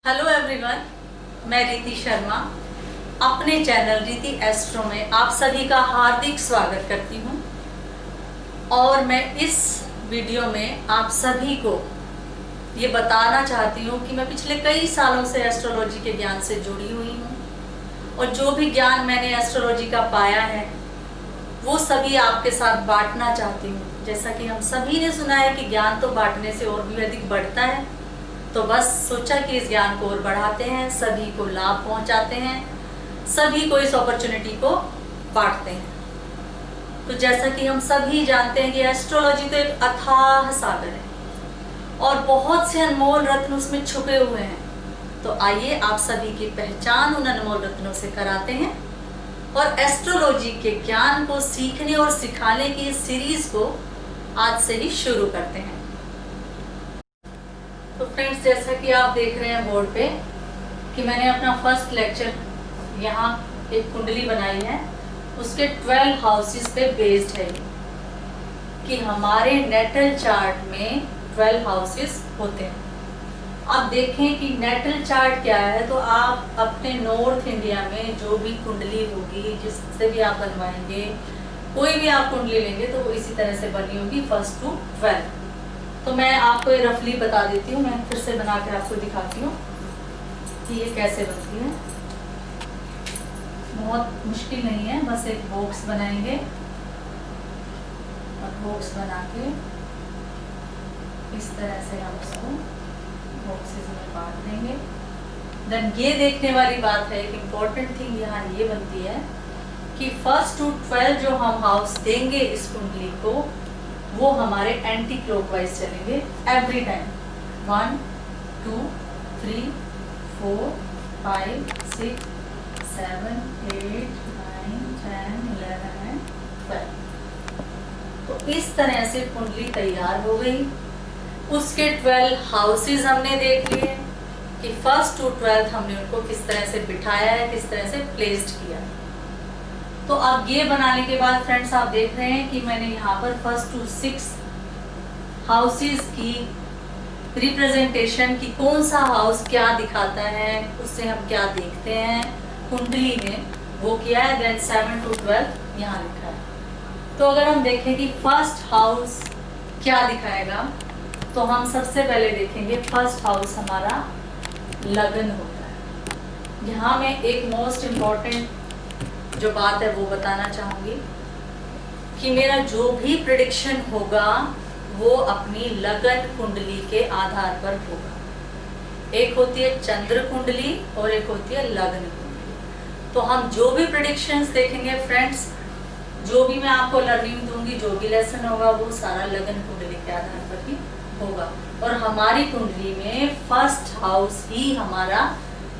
Hello everyone, मैं रीति शर्मा अपने चैनल रीति एस्ट्रो में आप सभी का हार्दिक स्वागत करती हूं। और मैं इस वीडियो में आप सभी को ये बताना चाहती हूं कि मैं पिछले कई सालों से एस्ट्रोलॉजी के ज्ञान से जुड़ी हुई हूं और जो भी ज्ञान मैंने एस्ट्रोलॉजी का पाया है वो सभी आपके साथ बांटना चाहती हूँ। जैसा कि हम सभी ने सुना है कि ज्ञान तो बांटने से और भी अधिक बढ़ता है, तो बस सोचा कि इस ज्ञान को और बढ़ाते हैं, सभी को लाभ पहुंचाते हैं, सभी को इस अपॉर्चुनिटी को बांटते हैं। तो जैसा कि हम सभी जानते हैं कि एस्ट्रोलॉजी तो एक अथाह सागर है और बहुत से अनमोल रत्न उसमें छुपे हुए हैं। तो आइए आप सभी की पहचान उन अनमोल रत्नों से कराते हैं और एस्ट्रोलॉजी के ज्ञान को सीखने और सिखाने की इस सीरीज को आज से ही शुरू करते हैं। तो फ्रेंड्स, जैसा कि आप देख रहे हैं बोर्ड पे कि मैंने अपना फर्स्ट लेक्चर यहाँ एक कुंडली बनाई है, उसके 12 हाउसेस पे बेस्ड है कि हमारे नेटल चार्ट में 12 हाउसेस होते हैं। आप देखें कि नेटल चार्ट क्या है, तो आप अपने नॉर्थ इंडिया में जो भी कुंडली होगी, जिससे भी आप बनवाएंगे, कोई भी आप कुंडली लेंगे तो वो इसी तरह से बनी होगी 1 to 12। तो मैं आपको ये रफली बता देती हूँ, मैं फिर से बना के आपको दिखाती हूँ कि ये कैसे बनती है। बहुत मुश्किल नहीं है, बस एक बॉक्स बनाएंगे और बॉक्स बना के इस तरह से हम उसको बॉक्सेस में बांट देंगे। देन ये देखने वाली बात है, एक इम्पोर्टेंट थिंग यहाँ ये बनती है कि 1 to 12 जो हम हाउस देंगे इस कुंडली को, वो हमारे एंटी क्लॉकवाइज चलेंगे एवरी टाइम। 1 2 3 4 5 6 7 8 9 10 11 एंड 12। तो इस तरह से कुंडली तैयार हो गई। उसके 12 हाउसेस हमने देख लिए कि 1 to 12 हमने उनको किस तरह से बिठाया है, किस तरह से प्लेस्ड किया है। तो अब ये बनाने के बाद फ्रेंड्स आप देख रहे हैं कि मैंने यहाँ पर 1 to 6 हाउसेस की रिप्रेजेंटेशन की कौन सा हाउस क्या दिखाता है, उससे हम क्या देखते हैं कुंडली में, वो किया है। देन 7 to 12 यहाँ लिखा है। तो अगर हम देखें कि फर्स्ट हाउस क्या दिखाएगा, तो हम सबसे पहले देखेंगे फर्स्ट हाउस हमारा लगन होता है। यहाँ मैं एक मोस्ट इम्पॉर्टेंट जो बात है वो बताना चाहूंगी कि मेरा जो भी प्रेडिक्शन होगा वो अपनी लगन कुंडली के आधार पर होगा। एक होती है चंद्र कुंडली और एक होती है लगन कुंडली। तो हम जो भी प्रेडिक्शंस देखेंगे फ्रेंड्स, जो भी मैं आपको लर्निंग दूंगी, जो भी लेसन होगा, वो सारा लगन कुंडली के आधार पर ही होगा। और हमारी कुंडली में फर्स्ट हाउस ही हमारा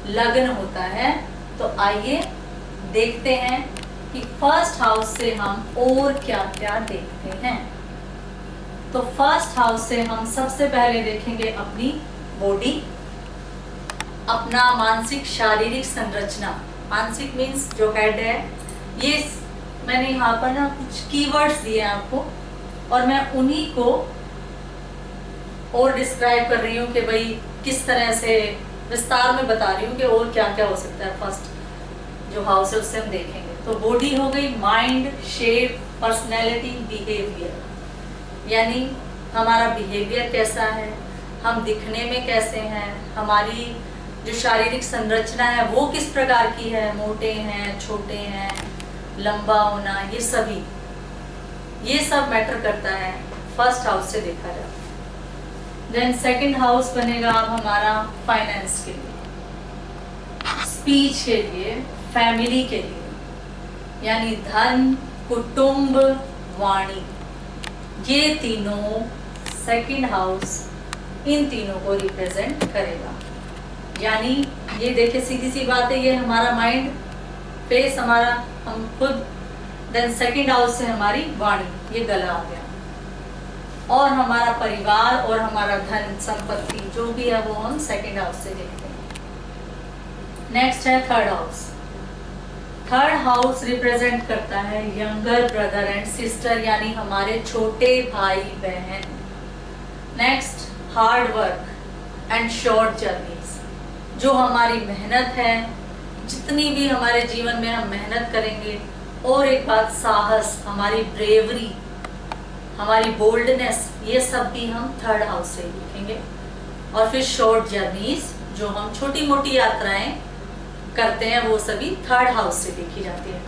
लगन होता है। तो आइए देखते हैं कि फर्स्ट हाउस से हम और क्या क्या देखते हैं। तो फर्स्ट हाउस से हम सबसे पहले देखेंगे अपनी बॉडी, अपना मानसिक शारीरिक संरचना। मानसिक मीन्स जो हेड है। ये मैंने यहाँ पर ना कुछ कीवर्ड्स दिए हैं आपको और मैं उन्हीं को और डिस्क्राइब कर रही हूँ कि भाई किस तरह से विस्तार में बता रही हूँ कि और क्या क्या हो सकता है फर्स्ट जो हाउस है उससे हम देखेंगे। तो बॉडी हो गई, माइंड, शेप, पर्सनैलिटी, बिहेवियर, यानी हमारा बिहेवियर कैसा है, हम दिखने में कैसे हैं, हमारी जो शारीरिक संरचना है वो किस प्रकार की है, मोटे हैं, छोटे हैं, लंबा होना, ये सब मैटर करता है फर्स्ट हाउस से देखा जाए। देन सेकंड हाउस बनेगा अब हमारा फाइनेंस के लिए, स्पीच के लिए, फैमिली के लिए, यानी धन, कुटुंब, वाणी। ये तीनों सेकंड हाउस इन तीनों को रिप्रेजेंट करेगा। यानी ये देखिए सीधी सी बात है, ये हमारा माइंड, फेस हमारा, हम खुद। देन सेकंड हाउस से हमारी वाणी, ये गला आ गया, और हमारा परिवार और हमारा धन संपत्ति जो भी है वो हम सेकंड हाउस से देखते हैं। नेक्स्ट है third house. Third house represent करता है यंगर ब्रदर एंड सिस्टर, यानी हमारे छोटे भाई बहन। Next hard work and short journeys, जो हमारी मेहनत है, जितनी भी हमारे जीवन में हम मेहनत करेंगे, और एक बात साहस, हमारी ब्रेवरी, हमारी बोल्डनेस, ये सब भी हम थर्ड हाउस से लिखेंगे। और फिर शॉर्ट जर्नीज, जो हम छोटी मोटी यात्राएं करते हैं, वो सभी थर्ड हाउस से लिखी जाती है।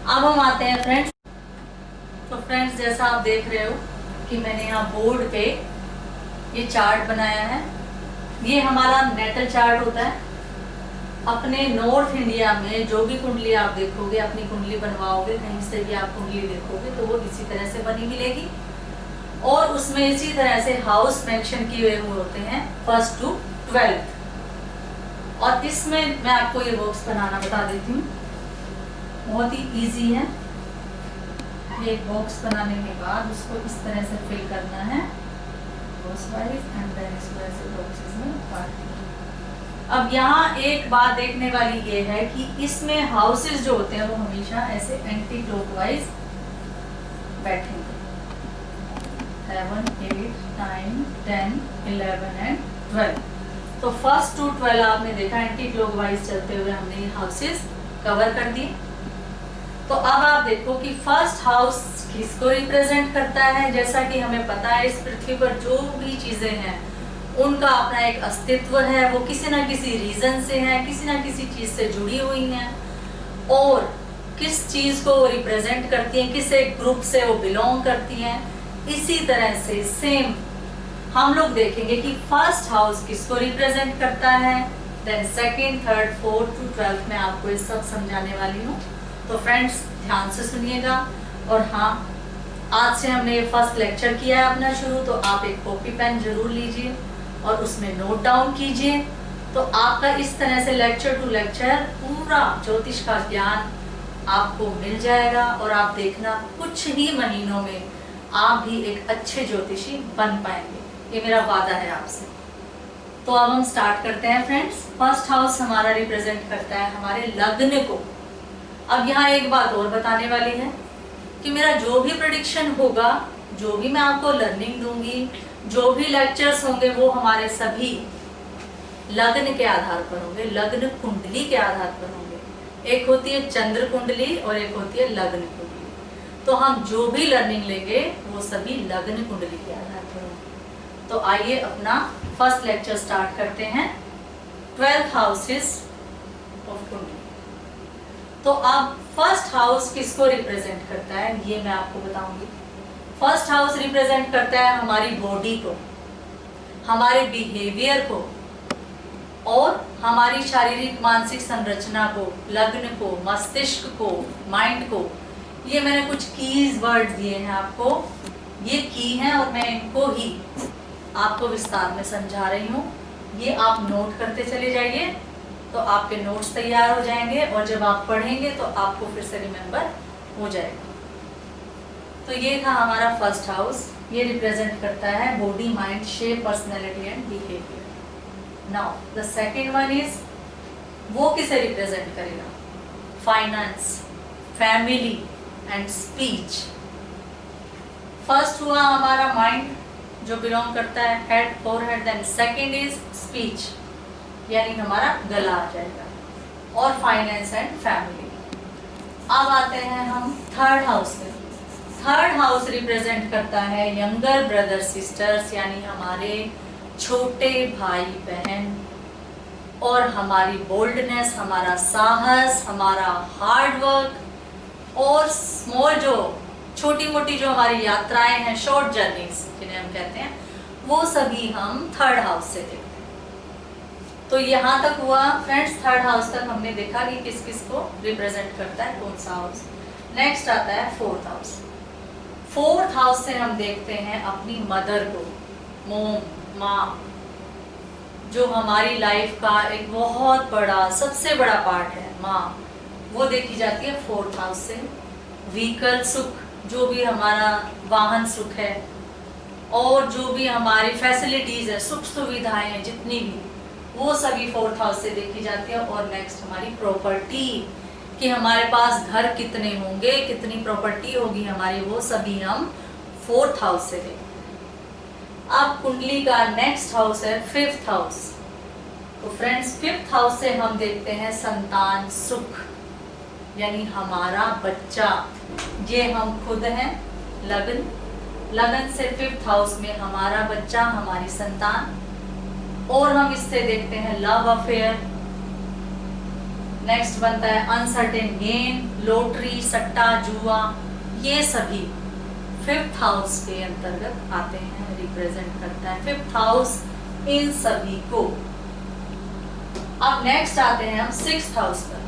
अब हम आते हैं फ्रेंड्स। तो फ्रेंड्स, जैसा आप देख रहे हो कि मैंने यहाँ बोर्ड पे ये चार्ट बनाया है। ये हमारा नेटल चार्ट होता है। अपने नॉर्थ इंडिया में जो भी कुंडली आप देखोगे, अपनी कुंडली बनवाओगे, कहीं से भी आप कुंडली देखोगे तो वो इसी तरह से बनी मिलेगी, और उसमें इसी तरह से हाउस मेंशन किए हुए होते हैं 1st to 12th। और इसमें मैं आपको ये बॉक्स बनाना बता देती हूँ, बहुत ही इजी है। ये बॉक्स बनाने के बाद उसको इस तरह से फिल करना है, एंड देन इसको ऐसे बॉक्सेस में बांट। अब यहाँ एक बात देखने वाली ये है कि इसमें हाउसेस जो होते हैं वो हमेशा ऐसे एंटी क्लॉकवाइज बैठेंगे। 7, 8, 9, 10, 11 एंड 12। तो 1st to 12 आपने देखा एंटी क्लॉकवाइज चलते हुए हमने ये हाउसेस कवर कर दिए। तो अब आप देखो कि फर्स्ट हाउस किसको रिप्रेजेंट करता है। जैसा कि हमें पता है, इस पृथ्वी पर जो भी चीजें हैं उनका अपना एक अस्तित्व है, वो किसी ना किसी रीजन से है, किसी ना किसी चीज से जुड़ी हुई हैं, और किस चीज को वो रिप्रेजेंट करती हैं, किस एक ग्रुप से वो बिलोंग करती हैं। इसी तरह से सेम हम लोग देखेंगे कि फर्स्ट हाउस किसको रिप्रेजेंट करता है, then second, third, fourth to 12 में आपको ये सब समझाने वाली हूँ। तो फ्रेंड्स, ध्यान से सुनिएगा। और हाँ, आज से हमने ये फर्स्ट लेक्चर किया है अपना शुरू, तो आप एक कॉपी पेन जरूर लीजिए और उसमें नोट डाउन कीजिए। तो आपका इस तरह से लेक्चर टू लेक्चर पूरा ज्योतिष का ज्ञान आपको मिल जाएगा, और आप देखना कुछ ही महीनों में आप भी एक अच्छे ज्योतिषी बन पाएंगे, ये मेरा वादा है आपसे। तो अब हम स्टार्ट करते हैं फ्रेंड्स। फर्स्ट हाउस हमारा रिप्रेजेंट करता है हमारे लग्न को। अब यहाँ एक बात और बताने वाली है कि मेरा जो भी प्रेडिक्शन होगा, जो भी मैं आपको लर्निंग दूंगी, जो भी लेक्चर्स होंगे, वो हमारे सभी लग्न के आधार पर होंगे, लग्न कुंडली के आधार पर होंगे। एक होती है चंद्र कुंडली और एक होती है लग्न कुंडली। तो हम जो भी लर्निंग लेंगे वो सभी लग्न कुंडली के आधार पर होंगे। तो आइए अपना फर्स्ट लेक्चर स्टार्ट करते हैं, 12 हाउसेस ऑफ कुंडली। तो अब फर्स्ट हाउस किसको रिप्रेजेंट करता है ये मैं आपको बताऊंगी। फर्स्ट हाउस रिप्रेजेंट करता है हमारी बॉडी को, हमारे बिहेवियर को, और हमारी शारीरिक मानसिक संरचना को, लग्न को, मस्तिष्क को, माइंड को। ये मैंने कुछ कीज वर्ड दिए हैं आपको, ये की हैं और मैं इनको ही आपको विस्तार में समझा रही हूँ। ये आप नोट करते चले जाइए, तो आपके नोट्स तैयार हो जाएंगे, और जब आप पढ़ेंगे तो आपको फिर से रिमेम्बर हो जाएगा। तो ये था हमारा फर्स्ट हाउस। ये रिप्रेजेंट करता है body, mind, shape, personality and behaviour. Now the second one is, वो किसे रिप्रेजेंट करेगा? Finance, family and speech. First हुआ हमारा माइंड, जो बिलोंग करता है head, forehead, then second is speech, यानी हमारा गला आ जाएगा, और फाइनेंस एंड फैमिली। अब आते हैं हम थर्ड हाउस में। थर्ड हाउस रिप्रेजेंट करता है यंगर ब्रदर सिस्टर्स, यानी हमारे छोटे भाई बहन, और हमारी बोल्डनेस, हमारा साहस, हमारा हार्ड वर्क, और स्मॉल जो छोटी मोटी जो हमारी यात्राएं हैं, शॉर्ट जर्नीज जिन्हें हम कहते हैं, वो सभी हम थर्ड हाउस से देखते हैं। तो यहाँ तक हुआ फ्रेंड्स, थर्ड हाउस तक हमने देखा कि किस किस को रिप्रेजेंट करता है कौन सा हाउस। नेक्स्ट आता है फोर्थ हाउस। फोर्थ हाउस से हम देखते हैं अपनी मदर को, मोम, माँ, जो हमारी लाइफ का एक बहुत बड़ा, सबसे बड़ा पार्ट है, माँ, वो देखी जाती है फोर्थ हाउस से। व्हीकल सुख, जो भी हमारा वाहन सुख है, और जो भी हमारी फैसिलिटीज है, सुख सुविधाएं हैं जितनी भी, वो सभी फोर्थ हाउस से देखी जाती है। और नेक्स्ट हमारी प्रॉपर्टी, कि हमारे पास घर कितने होंगे, कितनी प्रॉपर्टी होगी हमारी, वो सभी हम फोर्थ हाउस से देखते हैं। अब कुंडली का नेक्स्ट हाउस है फिफ्थ हाउस। तो फ्रेंड्स 5th हाउस से हम देखते हैं संतान सुख, यानी हमारा बच्चा, ये हम खुद हैं। लगन, लगन से 5th हाउस में हमारा बच्चा, हमारी संतान। और हम इससे देखते हैं लव अफेयर। नेक्स्ट बनता है अनसर्टेन गेन, लॉटरी, सट्टा, जुआ, ये सभी 5th हाउस के अंतर्गत आते हैं, रिप्रेजेंट करता है 5th हाउस इन सभी को। अब नेक्स्ट आते हैं हम 6th हाउस पर।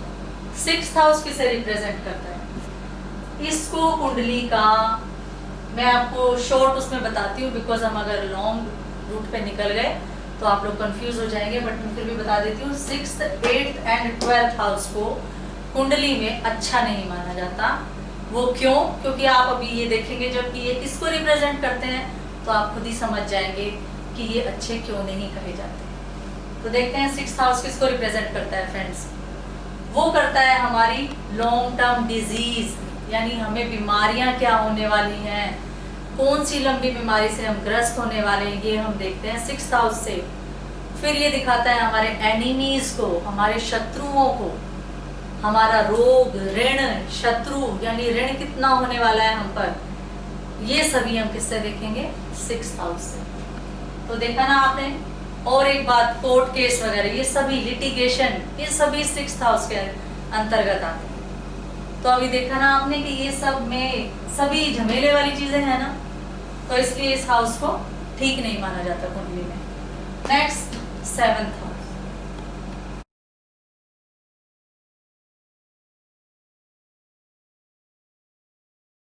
6th हाउस किसे रिप्रेजेंट करता है? इसको कुंडली का मैं आपको शॉर्ट उसमें बताती हूँ, बिकॉज हम अगर लॉन्ग रूट पे निकल गए तो आप लोग कंफ्यूज हो जाएंगे, बट मैं फिर भी बता देती हूँ। 6th, 8th and 12th house को कुंडली में अच्छा नहीं माना जाता। वो क्यों? क्योंकि आप अभी ये देखेंगे जब कि ये किसको रिप्रेजेंट करते हैं तो आप खुद ही समझ जाएंगे कि ये अच्छे क्यों नहीं कहे जाते। तो देखते हैं 6th हाउस किसको रिप्रेजेंट करता है फ्रेंड्स। वो करता है हमारी लॉन्ग टर्म डिजीज, यानी हमें बीमारियां क्या होने वाली हैं, कौन सी लंबी बीमारी से हम ग्रस्त होने वाले हैं, ये हम देखते हैं 6th हाउस से। फिर ये दिखाता है हमारे एनिमीज को, हमारे शत्रुओं को, हमारा रोग, ऋण, शत्रु, यानी ऋण कितना होने वाला है हम पर, ये सभी हम किससे देखेंगे? 6th हाउस से। तो देखा ना आपने। और एक बात, कोर्ट केस वगैरह, ये सभी लिटिगेशन, ये सभी 6th हाउस के अंतर्गत आते हैं। तो अभी देखा ना आपने कि ये सब में सभी झमेले वाली चीजें हैं ना, तो इसलिए इस हाउस को ठीक नहीं माना जाता कुंडली में। Next 7th house.